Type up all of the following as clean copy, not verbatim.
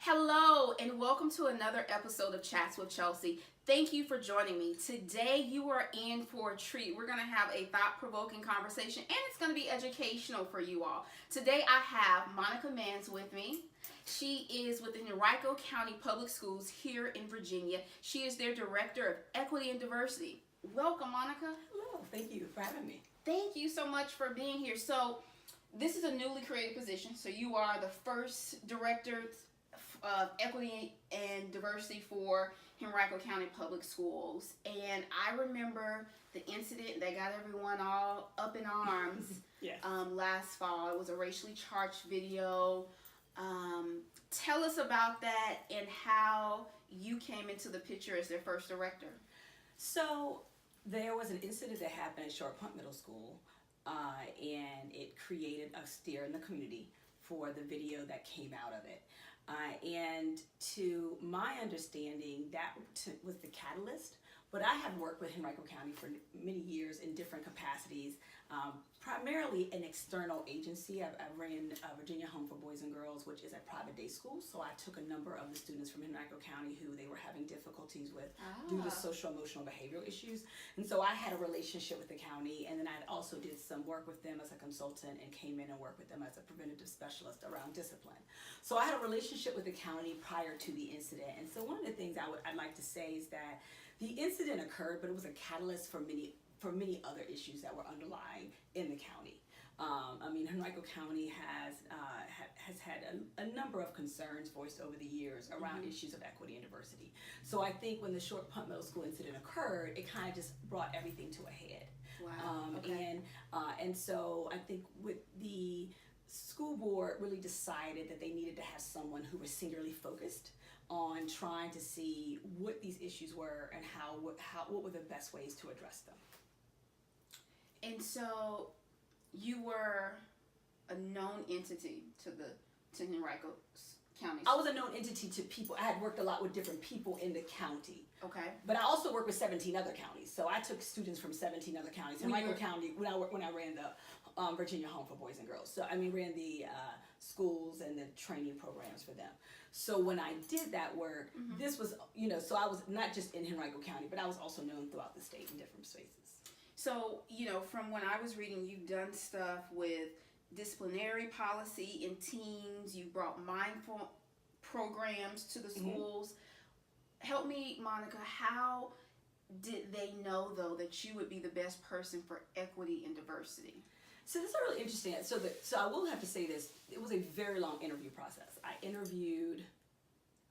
Hello, and welcome to another episode of Chats with Chelsi. Thank you for joining me. Today, you are in for a treat. We're going to have a thought-provoking conversation, and it's going to be educational for you all. Today, I have Monica Mans with me. She is with the Henrico County Public Schools here in Virginia. She is their Director of Equity and Diversity. Welcome, Monica. Hello, thank you for having me. Thank you so much for being here. So, this is a newly created position. So, you are the first Director of Equity and Diversity for Henrico County Public Schools. And I remember the incident that got everyone all up in arms Yes. Last fall. It was a racially charged video. Tell us about that and how you came into the picture as their first director. So there was an incident that happened at Short Punt Middle School, and it created a stir in the community for the video that came out of it. And to my understanding, that was the catalyst. But I have worked with Henrico County for many years in different capacities, primarily an external agency. I ran Virginia Home for Boys and Girls, which is a private day school. So I took a number of the students from Henrico County who they were having difficulties with due to social, emotional, behavioral issues. And so I had a relationship with the county, and then I also did some work with them as a consultant and came in and worked with them as a preventative specialist around discipline. So I had a relationship with the county prior to the incident. And so one of the things I'd like to say is that the incident occurred, but it was a catalyst for many other issues that were underlying in the county. Henrico County has had a number of concerns voiced over the years around issues of equity and diversity. So I think when the Short Punt Middle School incident occurred, it kind of just brought everything to a head. Wow. Okay. And so I think with the school board really decided that they needed to have someone who was singularly focused on trying to see what these issues were and what were the best ways to address them. And so you were a known entity to Henrico County. I was a known entity to people. I had worked a lot with different people in the county. Okay. But I also worked with 17 other counties. So I took students from 17 other counties. Henrico County, when I ran the Virginia Home for Boys and Girls. So ran the schools and the training programs for them. So when I did that work, this was, so I was not just in Henrico County, but I was also known throughout the state in different spaces. So, from when I was reading, you've done stuff with disciplinary policy in teens. You brought mindful programs to the schools. Help me, Monica, how did they know, though, that you would be the best person for equity and diversity? So this is really interesting. So I will have to say this. It was a very long interview process. I interviewed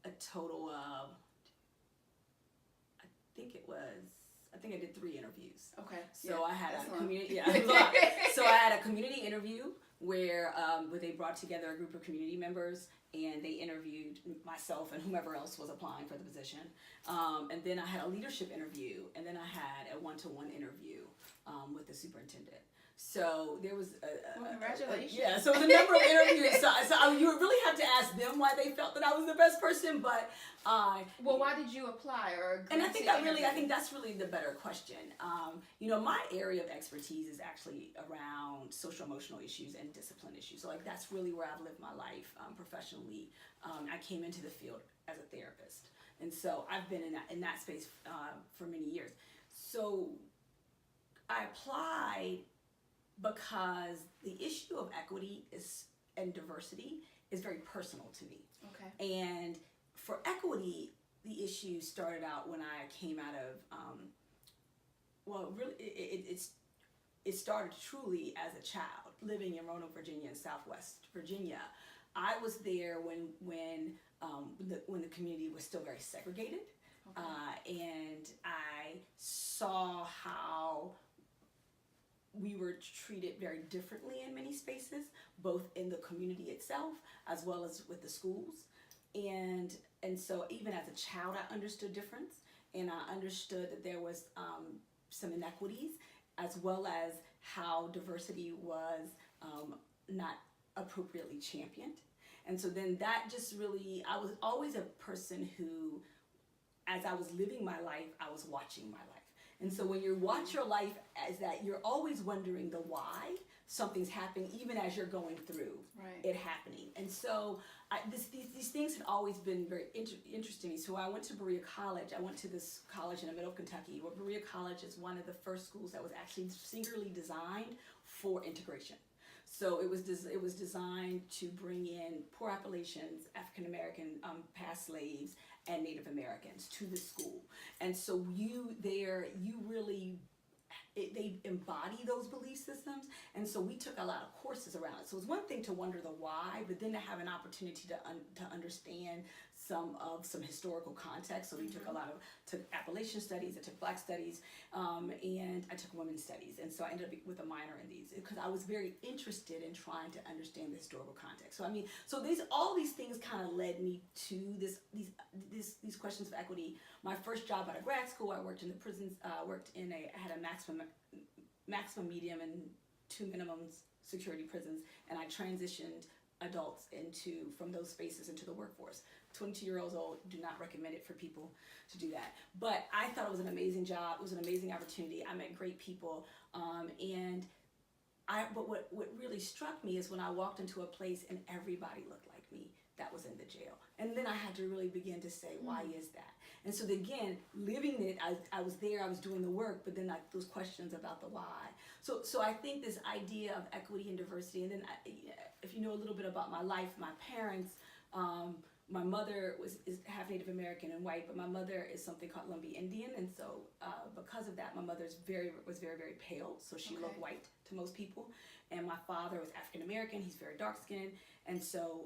a total of, I think I did 3 interviews. Okay. So I had a community. Yeah, So I had a community interview where they brought together a group of community members and they interviewed myself and whomever else was applying for the position. And then I had a leadership interview, and then I had a one-to-one interview with the superintendent. So there was congratulations. So it was a number of interviews. So you would really have to ask them why they felt that I was the best person. But why did you apply And I think that's really the better question. My area of expertise is actually around social emotional issues and discipline issues. So that's really where I've lived my life professionally. I came into the field as a therapist, and so I've been in that space for many years. So I applied because the issue of equity and diversity is very personal to me. Okay. And for equity, the issue started out when I came out of, it started truly as a child living in Roanoke, Virginia, and Southwest Virginia. I was there when the community was still very segregated, and I saw how we were treated very differently in many spaces, both in the community itself as well as with the schools. And so even as a child, I understood difference, and I understood that there was some inequities, as well as how diversity was not appropriately championed. And so then that just really, I was always a person who, as I was living my life, I was watching my life. And so when you watch your life as that, you're always wondering the why. something's happening even as you're going through it happening. And so these things had always been very interesting. So I went to Berea College. I went to this college in the middle of Kentucky, where Berea College is one of the first schools that was actually singularly designed for integration. So it was designed to bring in poor Appalachians, African American, past slaves, and Native Americans to the school. And so they embody those belief systems, and so we took a lot of courses around it. So it's one thing to wonder the why, but then to have an opportunity to understand some historical context. So we took Appalachian studies, I took Black studies, and I took women's studies, and so I ended up with a minor in these because I was very interested in trying to understand the historical context. So all these things kind of led me to these questions of equity. My first job out of grad school, I worked in the prisons. I had a maximum, medium, and 2 minimums security prisons, and I transitioned adults from those spaces into the workforce. 22-year-olds old, do not recommend it for people to do that. But I thought it was an amazing job. It was an amazing opportunity. I met great people, but what really struck me is when I walked into a place and everybody looked like me that was in the jail. And then I had to really begin to say, why is that? And so again, living it, I was there, I was doing the work, but then those questions about the why. So I think this idea of equity and diversity, and then if you know a little bit about my life, my parents, my mother is half Native American and white, but my mother is something called Lumbee Indian, and so because of that, my mother was very, very pale, so she looked white to most people, and my father was African American. He's very dark skinned, and so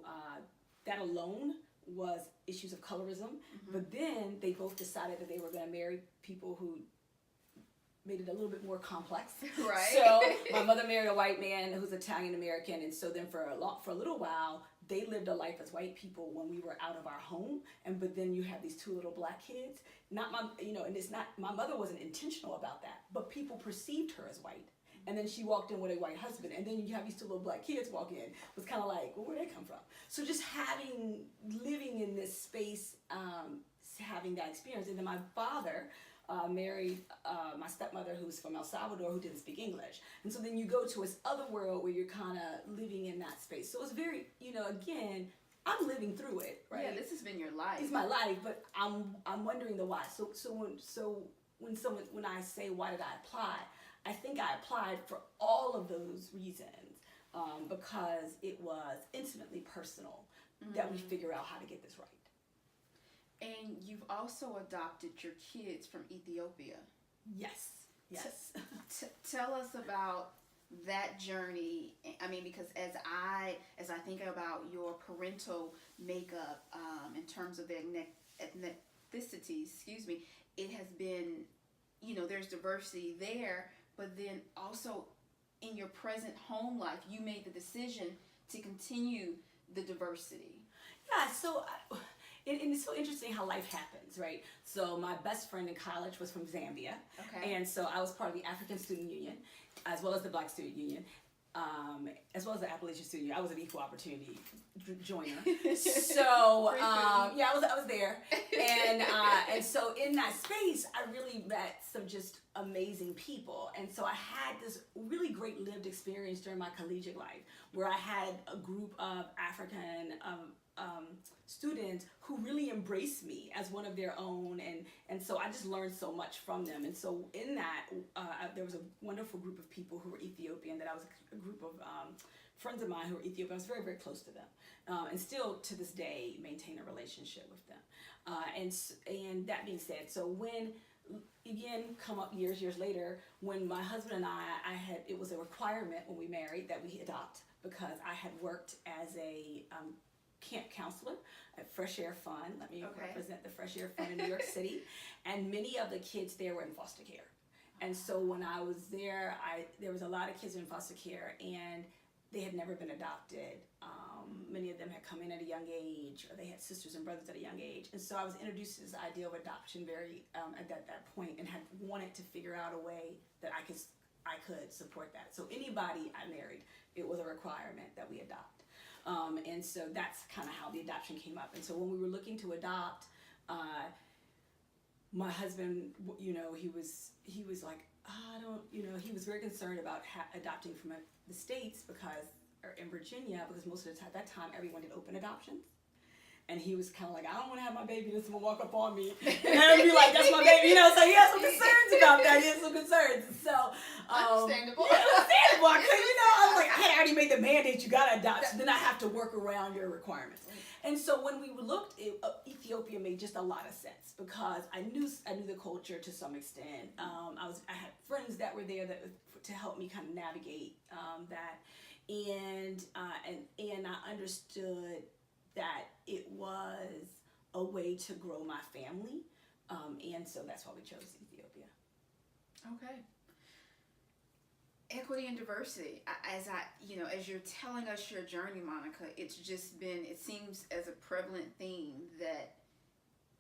that alone was issues of colorism. But then they both decided that they were going to marry people who made it a little bit more complex. Right. So my mother married a white man who's Italian American, and so then for a little while they lived a life as white people when we were out of our home. But then you have these 2 little Black kids. And it's not, my mother wasn't intentional about that, but people perceived her as white. And then she walked in with a white husband, and then you have these 2 little Black kids walk in. It was kind of like, well, where'd they come from? So just living in this space, having that experience. And then my father married my stepmother, who's from El Salvador, who didn't speak English. And so then you go to this other world where you're kind of living in that space. So it's very, again, I'm living through it, right? Yeah, this has been your life. It's my life, but I'm wondering the why. So when I say why did I apply, I think I applied for all of those reasons because it was intimately personal that we figure out how to get this right. And you've also adopted your kids from Ethiopia. Yes. Tell us about that journey. I mean, because as I think about your parental makeup in terms of their ethnicities, it has been, there's diversity there, but then also in your present home life, you made the decision to continue the diversity. Yeah, so and it's so interesting how life happens, right? So my best friend in college was from Zambia. Okay. And so I was part of the African Student Union, as well as the Black Student Union, as well as the Appalachian Student Union. I was an equal opportunity joiner. So I was there. And so in that space, I really met some just amazing people. And so I had this really great lived experience during my collegiate life where I had a group of African students who really embraced me as one of their own, and so I just learned so much from them. And so in that, there was a wonderful group of people who were Ethiopian that I was a group of friends of mine who were Ethiopian. I was very, very close to them, and still to this day maintain a relationship with them. And that being said, so when come up years later, when my husband and I had, it was a requirement when we married that we adopt, because I had worked as a camp counselor at Fresh Air Fund. Let me represent the Fresh Air Fund in New York City. And many of the kids there were in foster care. And so when I was there, there was a lot of kids in foster care, and they had never been adopted. Many of them had come in at a young age, or they had sisters and brothers at a young age. And so I was introduced to this idea of adoption at that point, and had wanted to figure out a way that I could support that. So anybody I married, it was a requirement that we adopt. And so that's kind of how the adoption came up. And so when we were looking to adopt, my husband, he was like, he was very concerned about adopting from the States or in Virginia, because most of the time, at that time, everyone did open adoptions. And he was kind of like, I don't want to have my baby and someone walk up on me and I'd be like, that's my baby, so he had some concerns about that. He had some concerns. So, understandable. Yeah, understandable. Because, I was like, I had already made the mandate, you got to adopt, so then I have to work around your requirements. And so when we looked, Ethiopia made just a lot of sense, because I knew the culture to some extent. I had friends that were there to help me kind of navigate that, and I understood that it was a way to grow my family, and so that's why we chose Ethiopia. Okay. Equity and diversity. As you're telling us your journey, Monica, it seems as a prevalent theme that,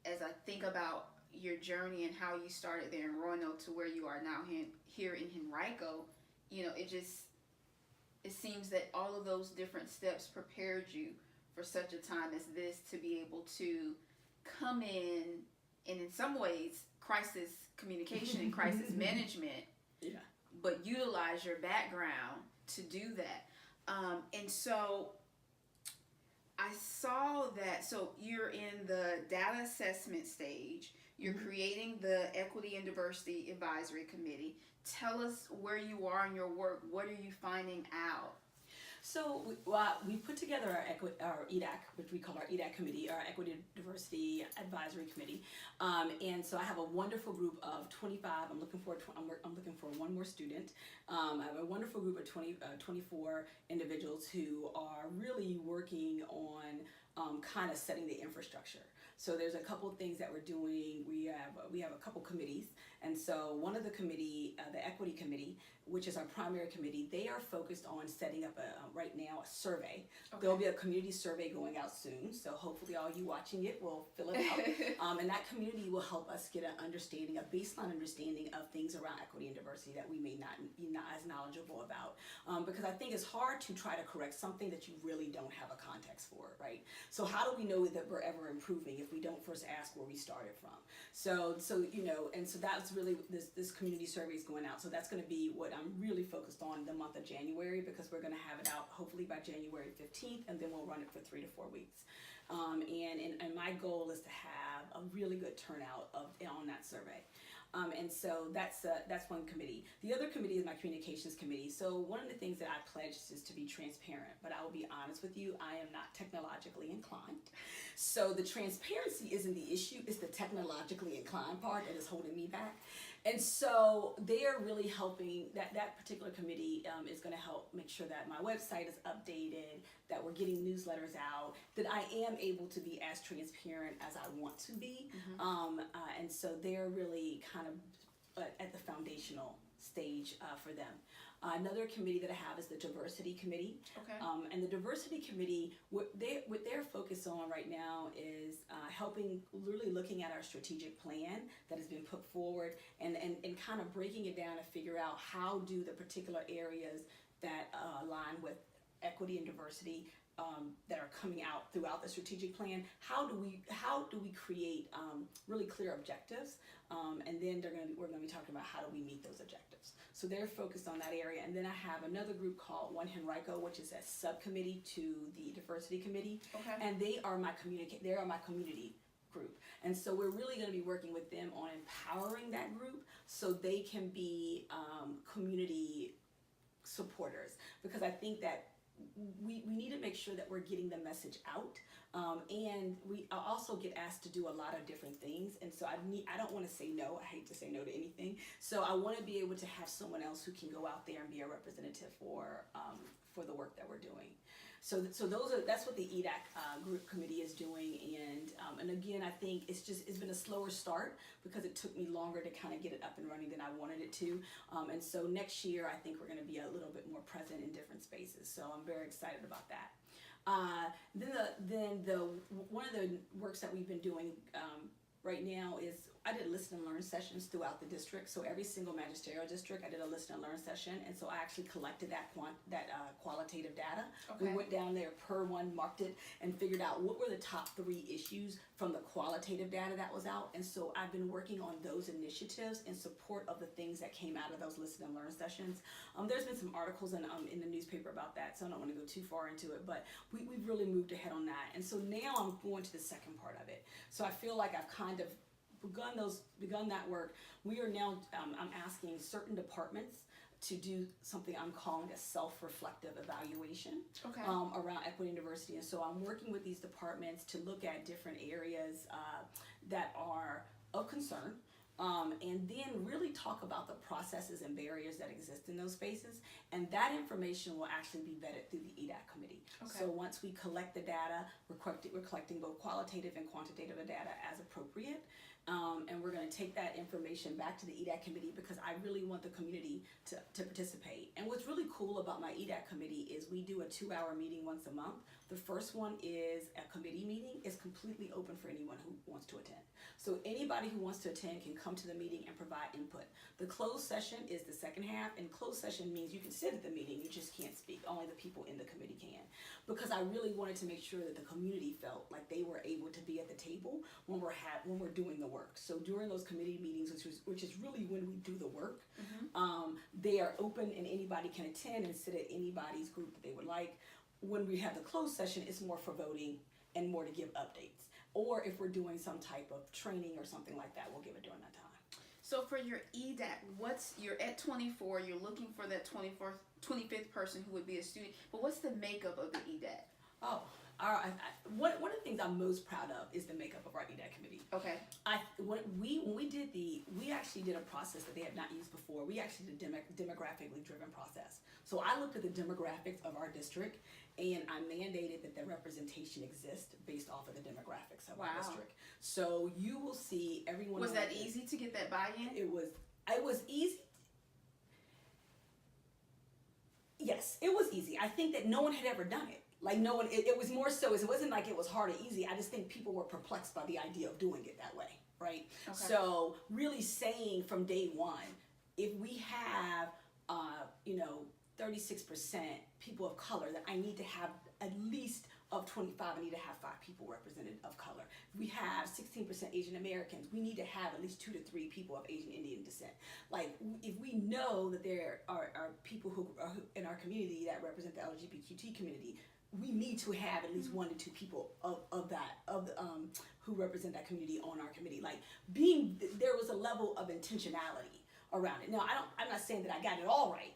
as I think about your journey and how you started there in Roanoke to where you are now here in Henrico, it seems that all of those different steps prepared you for such a time as this to be able to come in and in some ways crisis communication and crisis management, but utilize your background to do that. And so I saw that, so you're in the data assessment stage, you're creating the Equity and Diversity Advisory Committee. Tell us where you are in your work. What are you finding out? So we put together our EDAC, which we call our EDAC committee, our Equity and Diversity Advisory Committee, and so I have a wonderful group of 25. I'm looking for one more student. I have a wonderful group of 24 individuals who are really working on kind of setting the infrastructure. So there's a couple of things that we're doing. We have a couple committees, and so one of the committee, the Equity Committee, which is our primary committee, they are focused on setting up right now a survey. Okay. There'll be a community survey going out soon, so hopefully all you watching it will fill it out. And that community will help us get a baseline understanding of things around equity and diversity that we may not be as knowledgeable about. Because I think it's hard to try to correct something that you really don't have a context for, right? So how do we know that we're ever improving if we don't first ask where we started from? So that's really this community survey is going out. So that's going to be what I'm really focused on the month of January, because we're going to have it out hopefully by January 15th, and then we'll run it for 3 to 4 weeks. And my goal is to have a really good turnout on that survey. And so that's one committee. The other committee is my communications committee. So one of the things that I pledged is to be transparent, but I will be honest with you, I am not technologically inclined. So the transparency isn't the issue, it's the technologically inclined part that is holding me back. And so they are really helping, that particular committee is going to help make sure that my website is updated, that we're getting newsletters out, that I am able to be as transparent as I want to be. And so they're really kind of at the foundational stage for them. Another committee that I have is the Diversity Committee. Okay. And the Diversity Committee, what they're focused on right now is helping, really looking at our strategic plan that has been put forward and kind of breaking it down to figure out how do the particular areas that align with equity and diversity that are coming out throughout the strategic plan, how do we create really clear objectives, and then we're going to be talking about how do we meet those objectives. So they're focused on that area. And then I have another group called One Henrico, which is a subcommittee to the Diversity Committee. Okay. And they are my community group. And so we're really going to be working with them on empowering that group so they can be community supporters, because I think that we need to make sure that we're getting the message out, and we also get asked to do a lot of different things, and so I don't want to say no. I hate to say no to anything, so I want to be able to have someone else who can go out there and be a representative for the work that we're doing. So that's what the EDAC group committee is doing, and again, I think it's been a slower start because it took me longer to kind of get it up and running than I wanted it to, and so next year I think we're going to be a little bit more present in different spaces. So I'm very excited about that. Then one of the works that we've been doing right now is I did listen and learn sessions throughout the district. So every single magisterial district, I did a listen and learn session, and so I actually collected that qualitative data. Okay. We went down there per one, marked it, and figured out what were the top 3 issues from the qualitative data that was out. And so I've been working on those initiatives in support of the things that came out of those listen and learn sessions. There's been some articles in the newspaper about that, so I don't want to go too far into it, but we've really moved ahead on that. And so now I'm going to the second part of it. So I feel like I've kind of begun that work. We are now, I'm asking certain departments to do something I'm calling a self-reflective evaluation around equity and diversity. And so I'm working with these departments to look at different areas that are of concern, and then really talk about the processes and barriers that exist in those spaces. And that information will actually be vetted through the EDAC committee. So once we collect the data, we're collecting both qualitative and quantitative data as appropriate. And we're going to take that information back to the EDAC committee, because I really want the community to participate. And what's really cool about my EDAC committee is we do a 2-hour meeting once a month. The first one is a committee meeting. It's completely open for anyone who wants to attend. So anybody who wants to attend can come to the meeting and provide input. The closed session is the second half, and closed session means you can sit at the meeting, you just can't speak. Only the people in the committee can. Because I really wanted to make sure that the community felt like they were able to be at the table when we're doing the work. So during those committee meetings, which is really when we do the work, they are open and anybody can attend and sit at anybody's group that they would like. When we have the closed session, it's more for voting and more to give updates. Or if we're doing some type of training or something like that, we'll give it during that time. So for your EDAC, you're at 24, you're looking for that 25th person who would be a student, but what's the makeup of the EDAC? One of the things I'm most proud of is the makeup of our EDAC committee. Okay. When we actually did a process that they had not used before. We actually did a demographically driven process. So I looked at the demographics of our district, and I mandated that the representation exist based off of the demographics of our district. So you will see everyone. Was that easy to get that buy-in? It was easy. Yes, it was easy. I think that no one had ever done it. Like no one, it was more so, it wasn't like it was hard or easy. I just think people were perplexed by the idea of doing it that way, right? Okay. So really saying from day one, if we have, 36% people of color, that I need to have at least of 25, I need to have 5 people represented of color. If we have 16% Asian Americans, we need to have at least 2 to 3 people of Asian Indian descent. Like, if we know that there are people who are in our community that represent the LGBT community, we need to have at least 1 to 2 people who represent that community on our committee. Like, there was a level of intentionality around it. Now, I'm not saying that I got it all right,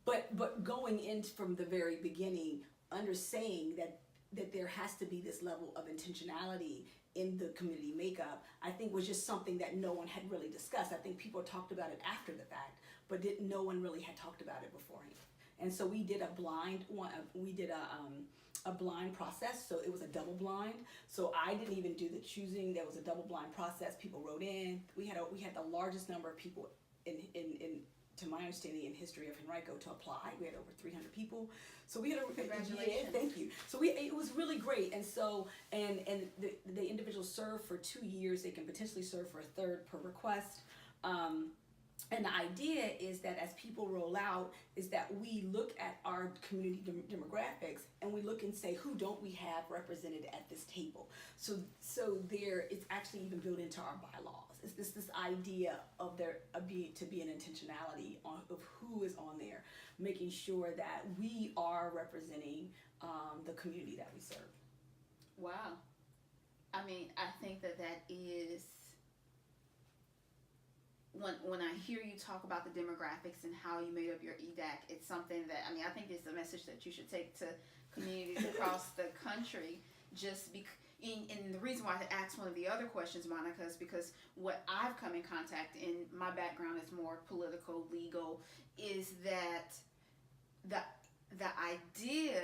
but going in from the very beginning, saying that there has to be this level of intentionality in the community makeup, I think was just something that no one had really discussed. I think people talked about it after the fact, but no one really had talked about it beforehand. And so we did a blind process, so it was a double blind. So I didn't even do the choosing. There was a double blind process. People wrote in. We had the largest number of people in to my understanding in history of Henrico to apply. We had over 300 people. So we had congratulations. Thank you. So it was really great. And so and the individuals serve for 2 years. They can potentially serve for a third per request. And the idea is that as people roll out, is that we look at our community demographics and we look and say, who don't we have represented at this table? So it's actually even built into our bylaws. It's this idea of there to be an intentionality of who is on there, making sure that we are representing the community that we serve. Wow. I mean, I think that is. When I hear you talk about the demographics and how you made up your EDAC, it's something that, I think it's a message that you should take to communities across the country. And the reason why I asked one of the other questions, Monica, is because what I've come in contact, in my background is more political, legal, is that the idea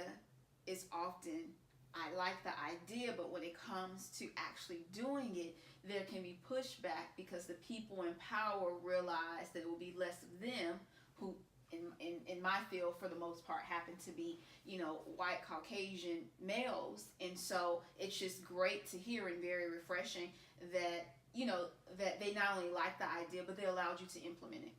is often, I like the idea, but when it comes to actually doing it, there can be pushback because the people in power realize that it will be less of them who, in my field, for the most part, happen to be, white Caucasian males. And so it's just great to hear and very refreshing that, that they not only like the idea, but they allowed you to implement it,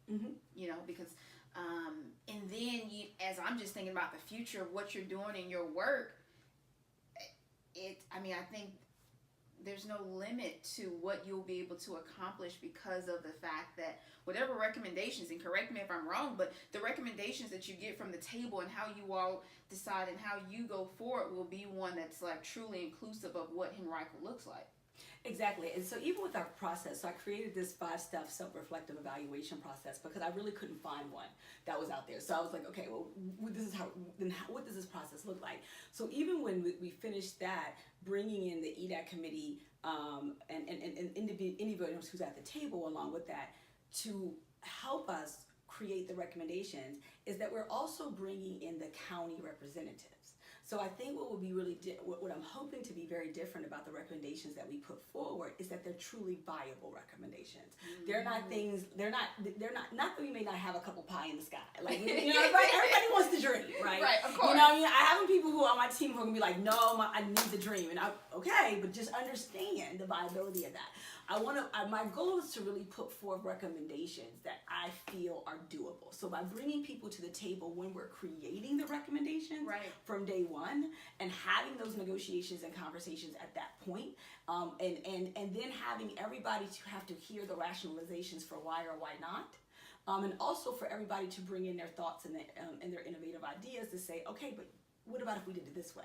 because, and then as I'm just thinking about the future of what you're doing in your work, I think there's no limit to what you'll be able to accomplish because of the fact that whatever recommendations, and correct me if I'm wrong, but the recommendations that you get from the table and how you all decide and how you go forward will be one that's like truly inclusive of what Henrico looks like. Exactly. And so even with our process, so I created this 5-step self-reflective evaluation process because I really couldn't find one that was out there. So I was like, okay, well, what does this process look like? So even when we finished that, bringing in the EDAC committee and individuals who's at the table along with that to help us create the recommendations, is that we're also bringing in the county representatives. So I think what will be really, what I'm hoping to be very different about the recommendations that we put forward is that they're truly viable recommendations. Mm-hmm. They're not things, not that we may not have a couple pie in the sky. Like, you know, right? Everybody wants the dream, right? Right, of course. You know, I have people who on my team who are going to be like, no, I need the dream. And okay, but just understand the viability of that. My goal is to really put forth recommendations that I feel are doable. So by bringing people to the table when we're creating the recommendations from day one and having those negotiations and conversations at that point, and then having everybody to have to hear the rationalizations for why or why not. And also for everybody to bring in their thoughts and their innovative ideas to say, okay, but what about if we did it this way,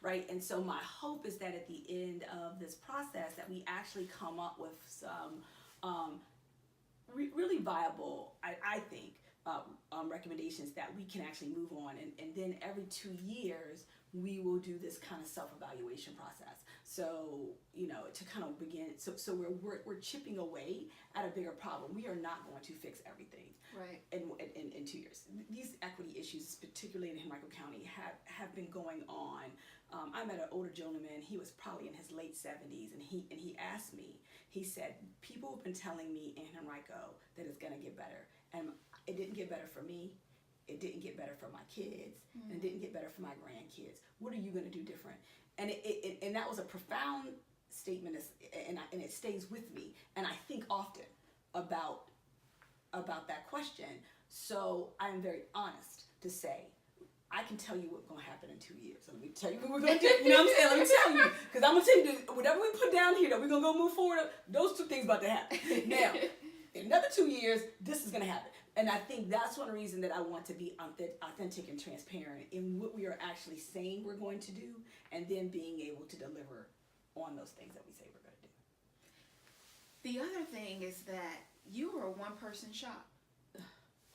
right? And so my hope is that at the end of this process that we actually come up with some really viable, I think, recommendations that we can actually move on. And then every 2 years, we will do this kind of self-evaluation process. So, you know, to kind of begin, so we're chipping away at a bigger problem. We are not going to fix everything in 2 years. These equity issues, particularly in Henrico County, have been going on. I met an older gentleman. He was probably in his late 70s, and he asked me. He said, "People have been telling me in Henrico that it's going to get better, and it didn't get better for me. It didn't get better for my kids, and it didn't get better for my grandkids. What are you going to do different?" And and that was a profound statement, and it stays with me. And I think often about that question. So I'm very honest to say, I can tell you what's going to happen in 2 years. So let me tell you what we're going to do. You know what I'm saying? Let me tell you. Because I'm going to tell you, whatever we put down here that we're going to go move forward, those two things about to happen. Now, in another 2 years, this is going to happen. And I think that's one reason that I want to be authentic and transparent in what we are actually saying we're going to do, and then being able to deliver on those things that we say we're going to do. The other thing is that you are a one-person shop.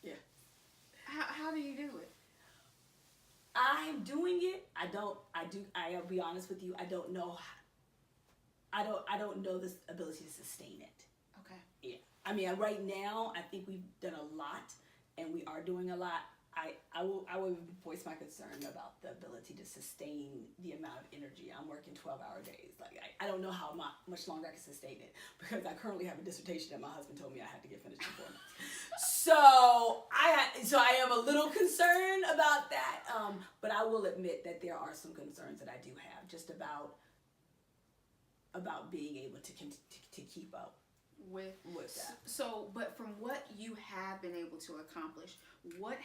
Yeah. How do you do it? I'm doing it. I'll be honest with you. I don't know this ability to sustain it. Okay. Yeah. I mean, right now, I think we've done a lot, and we are doing a lot. I will voice my concern about the ability to sustain the amount of energy. I'm working 12-hour days. Like, I don't know how much longer I can sustain it, because I currently have a dissertation that my husband told me I had to get finished in 4 months. So I am a little concerned about that, but I will admit that there are some concerns that I do have just about being able to keep up with that. So, but from what you have been able to accomplish, what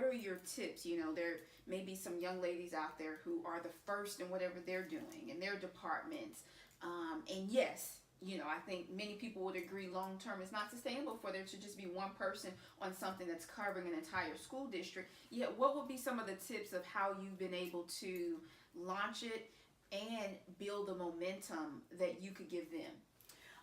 are your tips? You know, there may be some young ladies out there who are the first in whatever they're doing in their departments. And yes, you know, I think many people would agree long term it's not sustainable for there to just be one person on something that's covering an entire school district. Yet, what would be some of the tips of how you've been able to launch it and build the momentum that you could give them?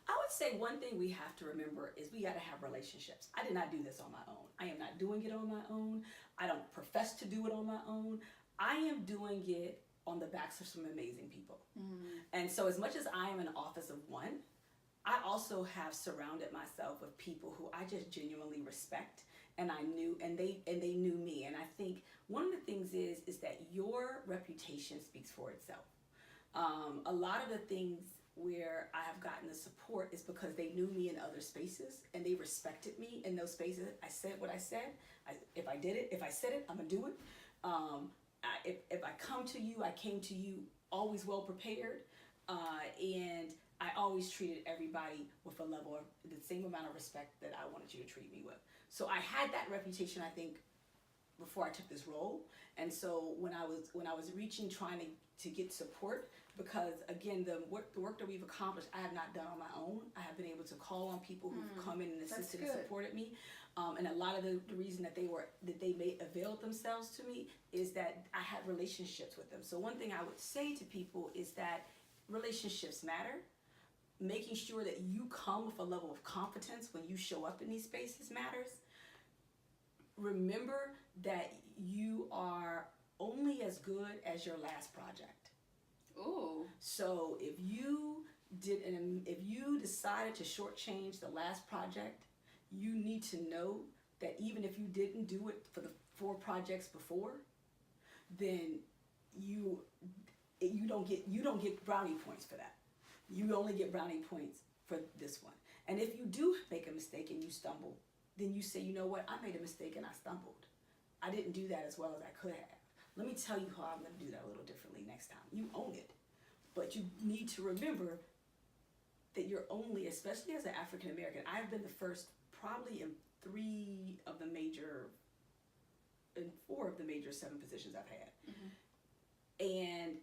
I would say one thing we have to remember is we got to have relationships. I did not do this on my own. I am not doing it on my own. I don't profess to do it on my own. I am doing it on the backs of some amazing people. Mm-hmm. And so as much as I am an office of one, I also have surrounded myself with people who I just genuinely respect, and I knew, and they knew me. And I think one of the things is that your reputation speaks for itself. A lot of the things where I have gotten the support is because they knew me in other spaces and they respected me in those spaces. I said what I said. If I said it, I'm gonna do it. If I come to you, I came to you always well prepared, and I always treated everybody with a level of the same amount of respect that I wanted you to treat me with. So I had that reputation, I think, before I took this role. And so when I was reaching, trying to get support, because again, the work that we've accomplished, I have not done on my own. I have been able to call on people who've come in and assisted and supported me. And a lot of the reason that they may avail themselves to me is that I had relationships with them. So one thing I would say to people is that relationships matter. Making sure that you come with a level of competence when you show up in these spaces matters. Remember that you are only as good as your last project. Ooh. So if you decided to shortchange the last project, you need to know that even if you didn't do it for the 4 projects before, then you don't get brownie points for that. You only get brownie points for this one. And if you do make a mistake and you stumble, then you say, you know what, I made a mistake and I stumbled. I didn't do that as well as I could have. Let me tell you how I'm going to do that a little differently next time. You own it. But you need to remember that you're only, especially as an African American, I've been the first probably in 4 of the major 7 positions I've had. And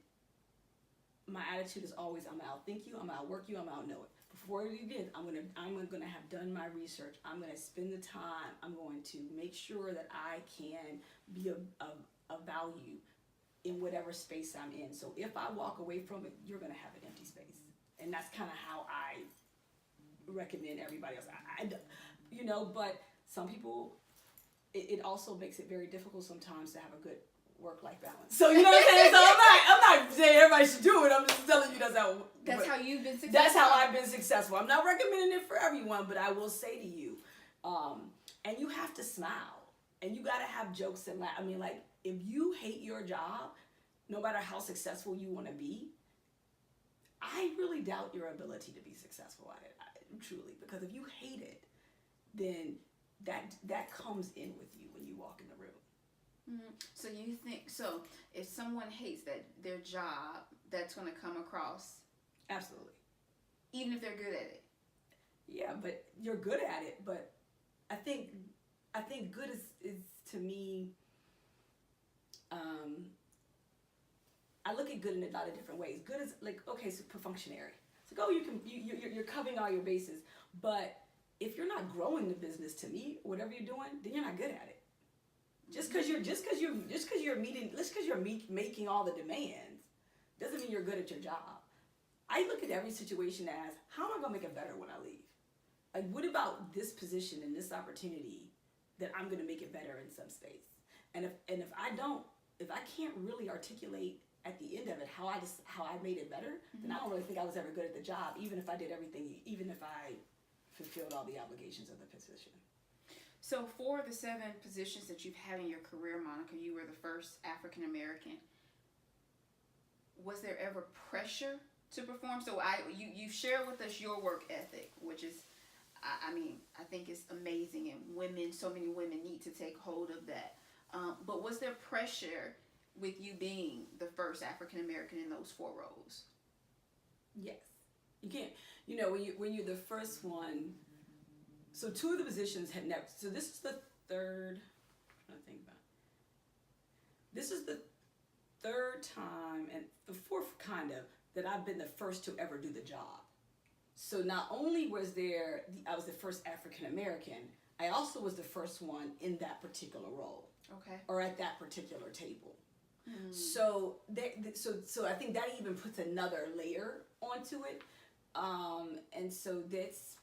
my attitude is always, I'm gonna outthink you, I'm gonna outwork you, I'm gonna outknow it. Before you get, I'm gonna have done my research. I'm gonna spend the time. I'm going to make sure that I can be a value in whatever space I'm in. So if I walk away from it, you're gonna have an empty space, and that's kind of how I recommend everybody else. But some people, it also makes it very difficult sometimes to have a good work-life balance. So you know what I'm saying? So I'm not saying everybody should do it. I'm just telling you that's how you've been successful. That's how I've been successful. I'm not recommending it for everyone, but I will say to you, and you have to smile, and you got to have jokes and laugh. I mean, like, if you hate your job, no matter how successful you want to be, I really doubt your ability to be successful at it, truly. Because if you hate it, then that comes in with you when you walk in the room. So you think, if someone hates their job, that's going to come across? Absolutely. Even if they're good at it? Yeah, but you're good at it. But I think good is to me, I look at good in a lot of different ways. Good is like, okay, so functionary. It's like, oh, you're covering all your bases. But if you're not growing the business, to me, whatever you're doing, then you're not good at it. Just because you're making all the demands doesn't mean you're good at your job. I look at every situation as, how am I gonna make it better when I leave? Like, what about this position and this opportunity that I'm gonna make it better in some space? And if I can't really articulate at the end of it how I made it better, then I don't really think I was ever good at the job, even if I did everything, even if I fulfilled all the obligations of the position. So 4 of the 7 positions that you've had in your career, Monica, you were the first African American. Was there ever pressure to perform? So you share with us your work ethic, which is, I think it's amazing, and so many women need to take hold of that. But was there pressure with you being the first African American in those 4 roles? Yes. You can't, when you're the first one. So 2 of the positions had never. So this is the third. I'm trying to think about. This is the 3rd time and the 4th kind of that I've been the first to ever do the job. So not only was I was the first African American, I also was the first one in that particular role. Okay. Or at that particular table. So I think that even puts another layer onto it, and so that's.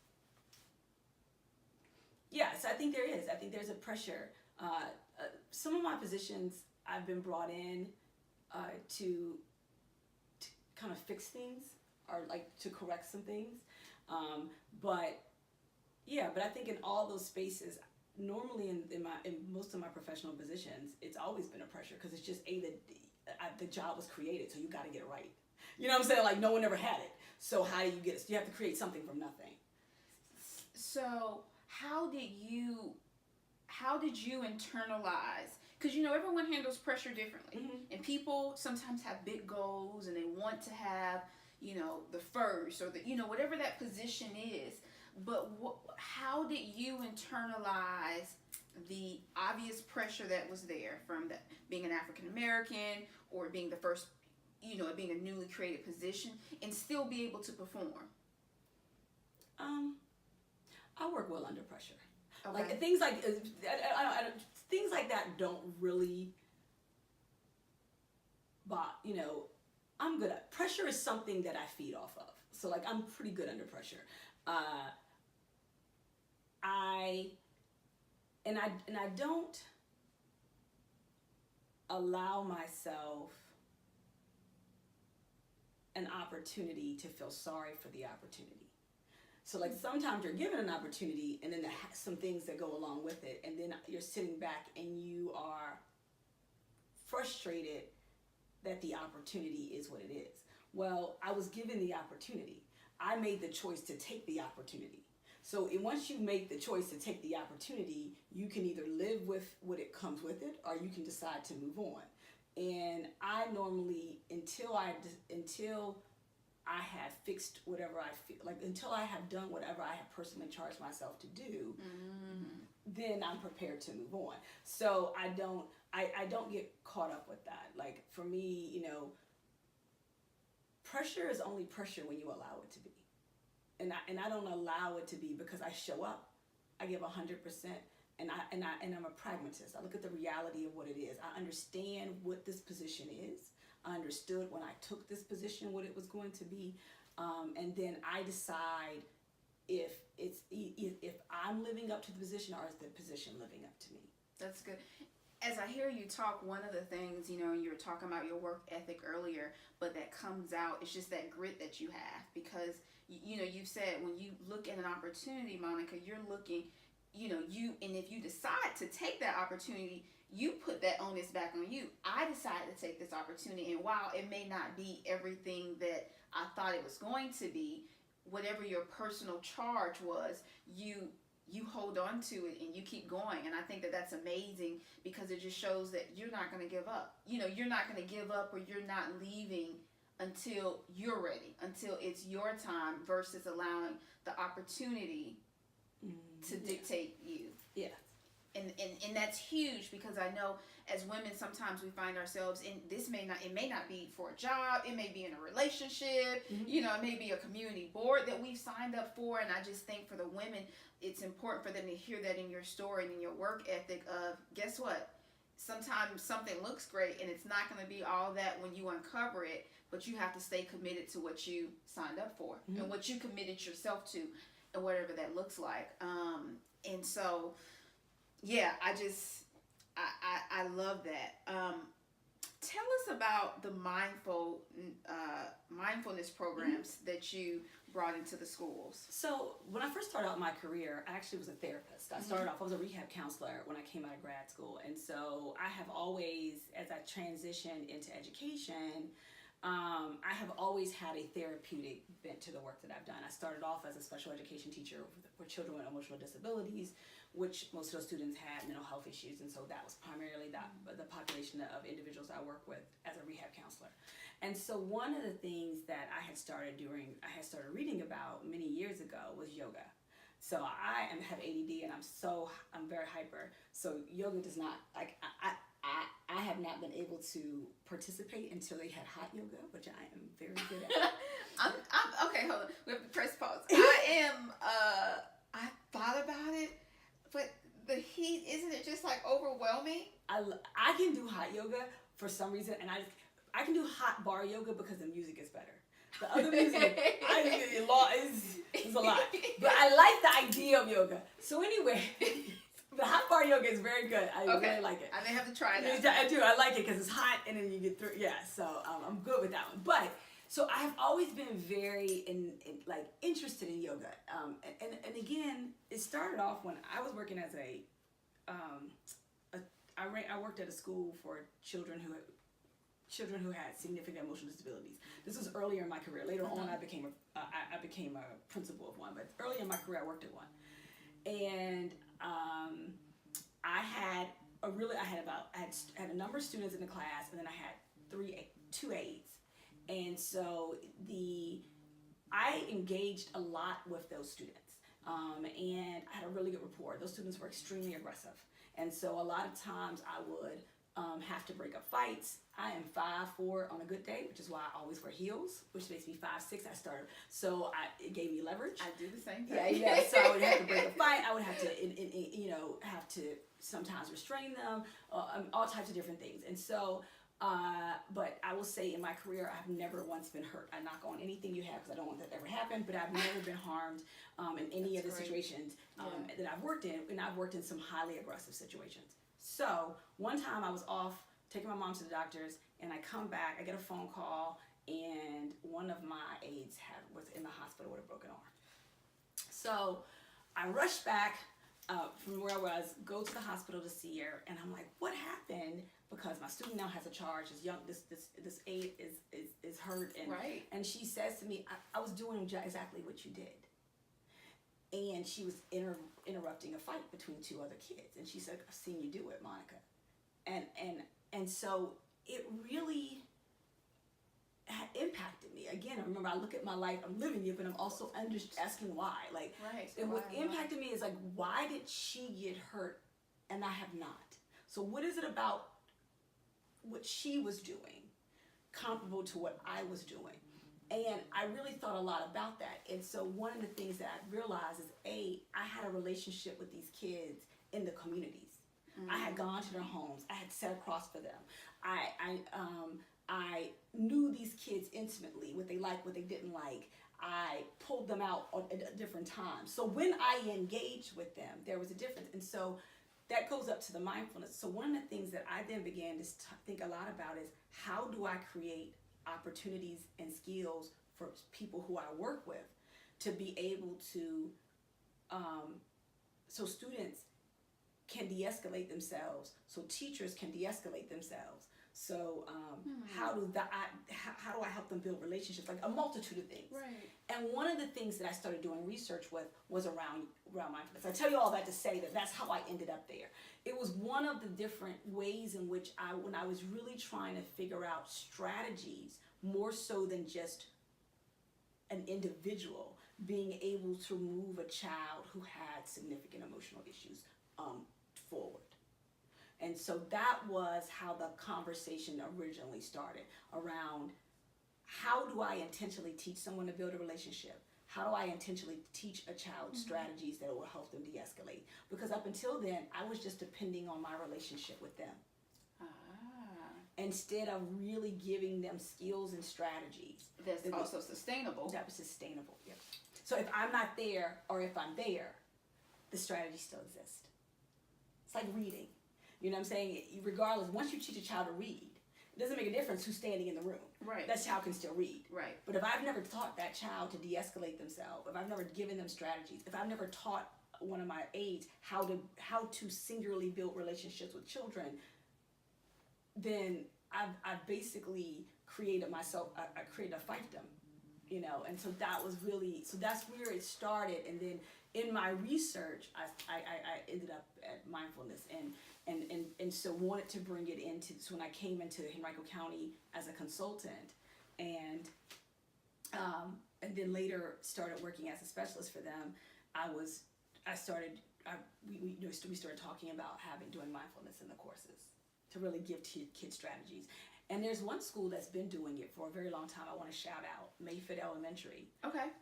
Yes, I think there is. I think there's a pressure. Some of my positions I've been brought in to kind of fix things or like to correct some things. But I think in all those spaces, normally in most of my professional positions, it's always been a pressure because it's just the job was created, so you got to get it right. You know what I'm saying? Like, no one ever had it. So how do you get it? You have to create something from nothing. So how did you internalize? Because everyone handles pressure differently, and people sometimes have big goals and they want to have the first or the whatever that position is. But how did you internalize the obvious pressure that was there from being an African American or being the first it being a newly created position, and still be able to perform? I work well under pressure. Okay. Like things like things like that don't really, I'm good at pressure. Is something that I feed off of. So like I'm pretty good under pressure. I don't allow myself an opportunity to feel sorry for the opportunity. So like sometimes you're given an opportunity and then some things that go along with it, and then you're sitting back and you are frustrated that the opportunity is what it is. Well, I was given the opportunity. I made the choice to take the opportunity. So once you make the choice to take the opportunity, you can either live with what it comes with it, or you can decide to move on. And I normally, until I have fixed whatever I feel like, until I have done whatever I have personally charged myself to do, then I'm prepared to move on. So I don't get caught up with that. Like for me, pressure is only pressure when you allow it to be. And I don't allow it to be because I show up. I give 100%, and I'm a pragmatist. I look at the reality of what it is. I understand what this position is. I understood when I took this position what it was going to be, and then I decide if I'm living up to the position, or is the position living up to me. That's good. As I hear you talk, one of the things, you were talking about your work ethic earlier, but that comes out, it's just that grit that you have, because you said when you look at an opportunity, Monica, you're looking, and if you decide to take that opportunity, you put that onus back on you. I decided to take this opportunity, and while it may not be everything that I thought it was going to be, whatever your personal charge was, you hold on to it and you keep going. And I think that that's amazing, because it just shows that you're not going to give up. You're not going to give up, or you're not leaving until you're ready, until it's your time, versus allowing the opportunity to dictate you. Yeah. And that's huge, because I know as women sometimes we find ourselves in this, it may not be for a job, it may be in a relationship, it may be a community board that we've signed up for. And I just think for the women, it's important for them to hear that in your story and in your work ethic of, guess what? Sometimes something looks great and it's not going to be all that when you uncover it, but you have to stay committed to what you signed up for and what you committed yourself to, and whatever that looks like. And so, yeah, I love that. Tell us about the mindfulness programs that you brought into the schools. So when I first started out my career, I actually was a therapist. I started off, I was a rehab counselor when I came out of grad school. And so I have always, as I transitioned into education, I have always had a therapeutic bent to the work that I've done. I started off as a special education teacher for children with emotional disabilities, which most of those students had mental health issues. And so that was primarily the population of individuals I work with as a rehab counselor. And so one of the things that I had started reading about many years ago was yoga. So I have ADD and I'm very hyper. So yoga does not, I have not been able to participate until they had hot yoga, which I am very good at. I'm okay, hold on. We have to press pause. I thought about it, but the heat, isn't it just like overwhelming? I can do hot yoga for some reason, and I can do hot bar yoga because the music is better. The other music is a lot. But I like the idea of yoga. So anyway, the hot bar yoga is very good. I really like it. I may have to try that. I do. I like it because it's hot and then you get through. Yeah, so I'm good with that one. But so I have always been very interested in yoga. And again, it started off when I was working as I worked at a school for children who had significant emotional disabilities. This was earlier in my career. Later on, I became a principal of one, but earlier in my career, I worked at one. And I had a number of students in the class, and then I had two aides. And so I engaged a lot with those students, and I had a really good rapport. Those students were extremely aggressive, and so a lot of times I would have to break up fights. I am 5'4" on a good day, which is why I always wear heels, which makes me 5'6". It gave me leverage. I do the same thing. Yeah. So I would have to break a fight. I would have to, have to sometimes restrain them, all types of different things. And so, but I will say in my career, I've never once been hurt. I knock on anything you have because I don't want that to ever happen, but I've never been harmed in any of the situations that I've worked in, and I've worked in some highly aggressive situations. So one time I was off taking my mom to the doctors, and I come back, I get a phone call, and one of my aides was in the hospital with a broken arm. So I rush back from where I was, go to the hospital to see her, and I'm like, what happened? Because my student now has a charge. This aide is hurt, and she says to me, I was doing exactly what you did. And she was interrupting a fight between two other kids, and she said, I've seen you do it, Monica. And so it really had impacted me. Again, I remember I look at my life, I'm living it, but I'm also asking why. What impacted me is why did she get hurt and I have not? So what is it about what she was doing comparable to what I was doing? And I really thought a lot about that. And so one of the things that I realized is, I had a relationship with these kids in the communities. Mm-hmm. I had gone to their homes. I had sat across for them. I knew these kids intimately, what they liked, what they didn't like. I pulled them out at different times. So when I engaged with them, there was a difference. And so that goes up to the mindfulness. So one of the things that I then began to think a lot about is, how do I create opportunities and skills for people who I work with to be able to, so students can de-escalate themselves, so teachers can de-escalate themselves. So how do I help them build relationships? Like a multitude of things. Right. And one of the things that I started doing research with was around mindfulness. I tell you all that to say that that's how I ended up there. It was one of the different ways in which when I was really trying to figure out strategies, more so than just an individual being able to move a child who had significant emotional issues forward. And so that was how the conversation originally started, around how do I intentionally teach someone to build a relationship? How do I intentionally teach a child strategies that will help them de-escalate? Because up until then, I was just depending on my relationship with them. Instead of really giving them skills and strategies. That's also sustainable. That was sustainable, yep. So if I'm not there, or if I'm there, the strategy still exists. It's like reading. You know what I'm saying? Regardless, once you teach a child to read, it doesn't make a difference who's standing in the room. Right. That child can still read. Right. But if I've never taught that child to de-escalate themselves, if I've never given them strategies, if I've never taught one of my aides how to singularly build relationships with children, then I've basically created myself. I created a fiefdom, and so that was really, so that's where it started. And then in my research, I ended up at mindfulness, and so wanted to bring it into. So when I came into Henrico County as a consultant, and then later started working as a specialist for them, we started talking about doing mindfulness in the courses to really give kids strategies. And there's one school that's been doing it for a very long time. I want to shout out Mayfield Elementary. Okay.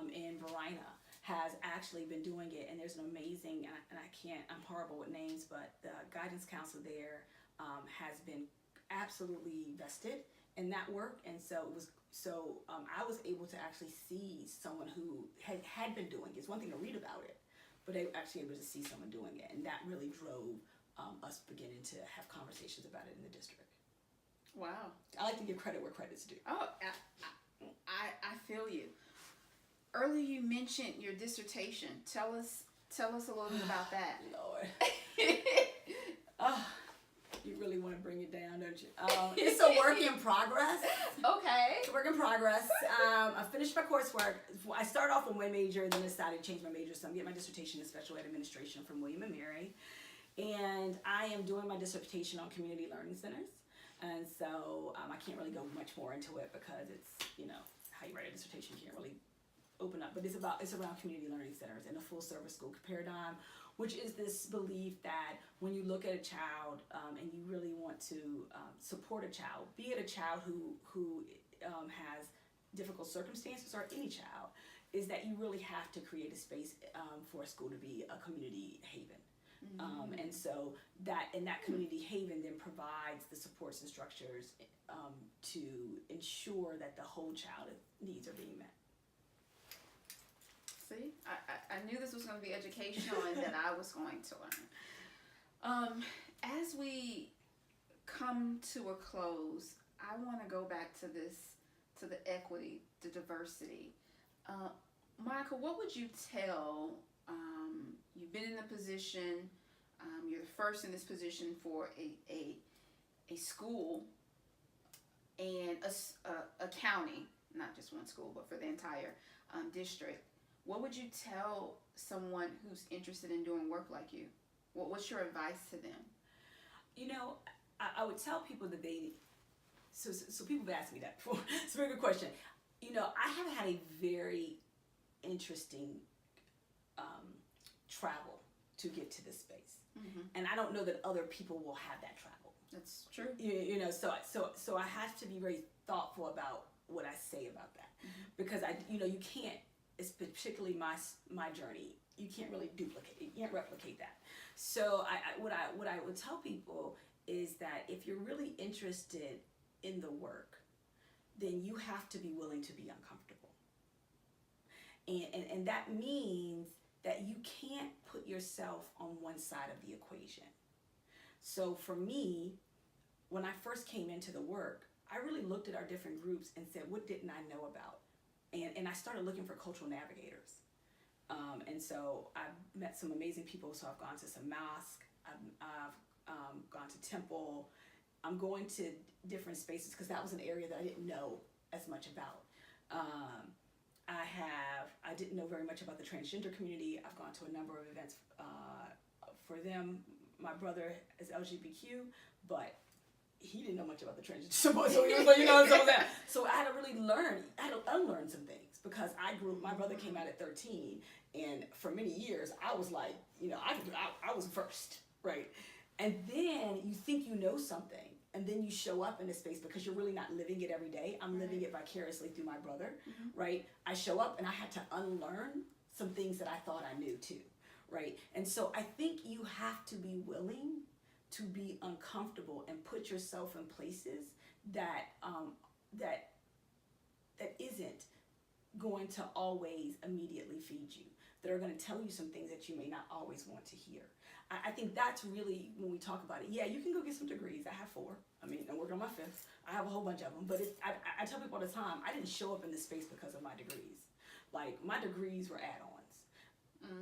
In Verina has actually been doing it, and there's an amazing, I'm horrible with names, but the guidance counselor there has been absolutely vested in that work. And so I was able to actually see someone who had been doing it. It's one thing to read about it, but they were actually able to see someone doing it, and that really drove us beginning to have conversations about it in the district. Wow. I like to give credit where credit's due. Oh, I feel you. Earlier you mentioned your dissertation. Tell us a little bit about that. Lord. You really want to bring it down, don't you? It's a work in progress. Okay. It's a work in progress. I finished my coursework. I started off with one major, then decided to change my major. So I'm getting my dissertation in special ed administration from William & Mary. And I am doing my dissertation on community learning centers. And so I can't really go much more into it because it's, how you write a dissertation, you can't really open up, but it's around community learning centers and a full service school paradigm, which is this belief that when you look at a child and you really want to support a child, be it a child who has difficult circumstances or any child, is that you really have to create a space for a school to be a community haven. And so that community haven then provides the supports and structures to ensure that the whole child's needs are being met. See, I knew this was going to be educational and that I was going to learn. As we come to a close, I want to go back to the equity, the diversity. Michael, what would you tell, you've been in a position, you're the first in this position for a school and a county, not just one school, but for the entire district. What would you tell someone who's interested in doing work like you? What's your advice to them? You know, I would tell people that so people have asked me that before. It's a very good question. You know, I have had a very interesting travel to get to this space. And I don't know that other people will have that travel. That's true. You know, so I have to be very thoughtful about what I say about that, because you can't. It's particularly my journey. You can't really duplicate. You can't replicate that. So what I would tell people is that if you're really interested in the work, then you have to be willing to be uncomfortable. And that means that you can't put yourself on one side of the equation. So for me, when I first came into the work, I really looked at our different groups and said, what didn't I know about? And I started looking for cultural navigators. And so I've met some amazing people. So I've gone to some mosque, I've gone to temple. I'm going to different spaces because that was an area that I didn't know as much about. I didn't know very much about the transgender community. I've gone to a number of events for them. My brother is LGBTQ, but he didn't know much about the transgender. So he was like, so I had to really I had to unlearn some things because my brother came out at 13, and for many years I was like, I was first, right? And then you think you know something, and then you show up in a space because you're really not living it every day. I'm living it vicariously through my brother, right? I show up and I had to unlearn some things that I thought I knew too, right? And so I think you have to be willing to be uncomfortable and put yourself in places that isn't going to always immediately feed you, that are going to tell you some things that you may not always want to hear. I think that's really, when we talk about it, yeah, you can go get some degrees. I have 4. I'm working on my 5th. I have a whole bunch of them. But I tell people all the time, I didn't show up in this space because of my degrees. Like, my degrees were add-ons.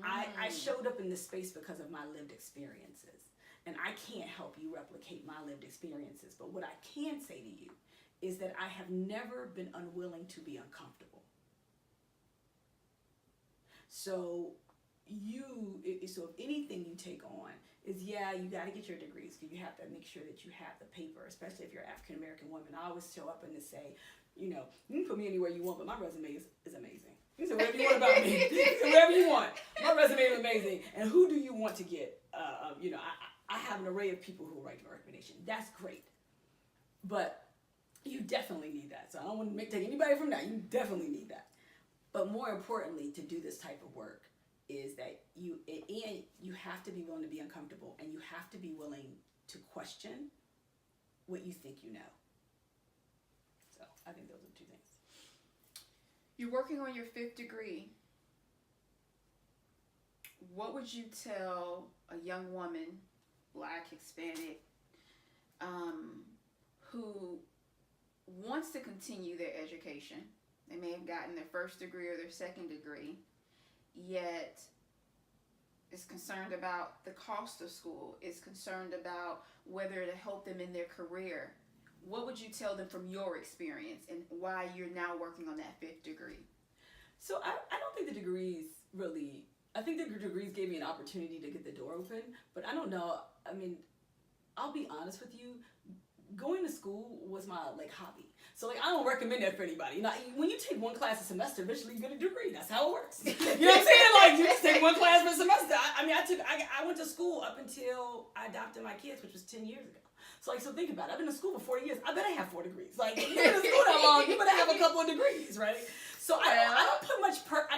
I showed up in this space because of my lived experiences. And I can't help you replicate my lived experiences. But what I can say to you is that I have never been unwilling to be uncomfortable. So if anything you take on is, you got to get your degrees, because you have to make sure that you have the paper, especially if you're an African American woman. I always show up and say, you can put me anywhere you want, but my resume is amazing. You can say whatever you want about me. You can say whatever you want. My resume is amazing. And who do you want to get? I have an array of people who write your recommendation. That's great. But you definitely need that. So I don't want to take anybody from that. You definitely need that. But more importantly, to do this type of work is that you have to be willing to be uncomfortable, and you have to be willing to question what you think you know. So I think those are 2 things. You're working on your 5th degree. What would you tell a young woman, Black, Hispanic, who wants to continue their education? They may have gotten their 1st degree or their 2nd degree, yet is concerned about the cost of school, is concerned about whether to help them in their career. What would you tell them from your experience and why you're now working on that 5th degree? So I don't think the degrees really, I think the degrees gave me an opportunity to get the door open, but I don't know. I'll be honest with you, going to school was my like hobby. So like I don't recommend that for anybody. You know, when you take one class a semester, eventually you get a degree. That's how it works. You know what I'm saying? Like you just take one class per semester. I went to school up until I adopted my kids, which was 10 years ago. So like, so think about it. I've been in school for 40 years. I better have 4 degrees. Like you've been in school that long, you better have a couple of degrees, right? So I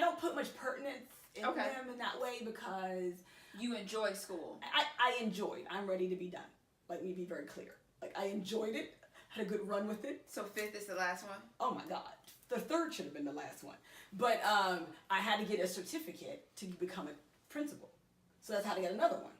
don't put much pertinence in them in that way because you enjoy school. I enjoyed. I'm ready to be done. Let me be very clear. Like I enjoyed it. Had a good run with it. So 5th is the last one? Oh my God. The 3rd should have been the last one. But I had to get a certificate to become a principal. So that's how to get another one.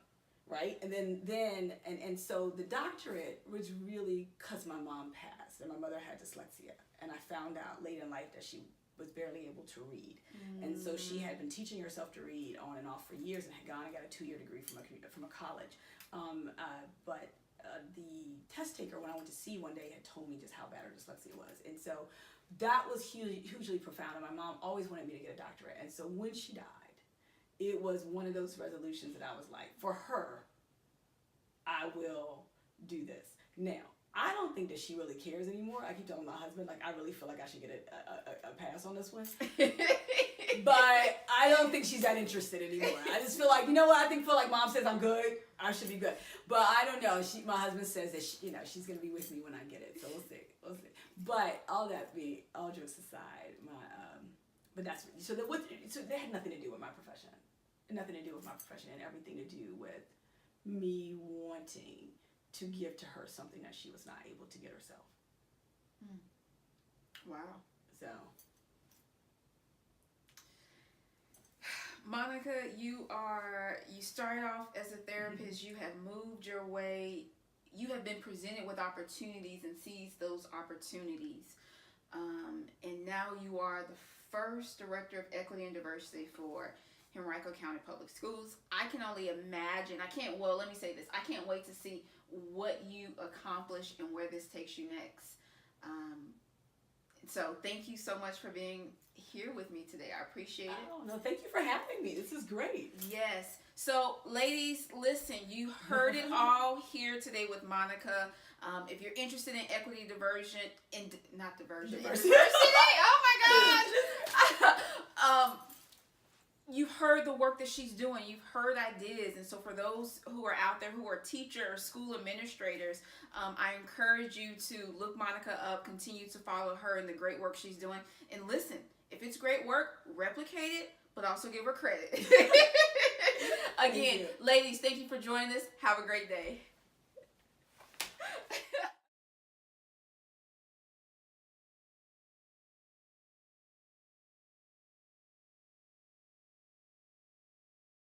Right? And then so the doctorate was really because my mom passed and my mother had dyslexia. And I found out late in life that she was barely able to read. And so she had been teaching herself to read on and off for years and had gone and got a 2-year degree from a college. But the test taker, when I went to see one day, had told me just how bad her dyslexia was. And so that was hugely profound. And my mom always wanted me to get a doctorate. And so when she died, it was one of those resolutions that I was like, for her, I will do this. Now, I don't think that she really cares anymore. I keep telling my husband, like, I really feel like I should get a pass on this one. But I don't think she's that interested anymore. I just feel like, you know what? Feel like mom says I'm good. I should be good. But I don't know. My husband says that she's going to be with me when I get it. So we'll see. But all jokes aside, but that's so that had nothing to do with my profession. Nothing to do with my profession and everything to do with me wanting to give to her something that she was not able to get herself. Wow. So, Monica, you started off as a therapist. You have moved your way. You have been presented with opportunities and seized those opportunities. And now you are the first director of equity and diversity for Henrico County Public Schools. I can only imagine. Let me say this. I can't wait to see what you accomplish and where this takes you next. So thank you so much for being here with me today. I appreciate it. Oh, no, thank you for having me. This is great. Yes. So ladies, listen, you heard it all here today with Monica. If you're interested in equity, diversity. Oh my gosh. You've heard the work that she's doing. You've heard ideas. And so for those who are out there who are teachers, school administrators, I encourage you to look Monica up, continue to follow her and the great work she's doing. And listen, if it's great work, replicate it, but also give her credit. Again, ladies, thank you for joining us. Have a great day.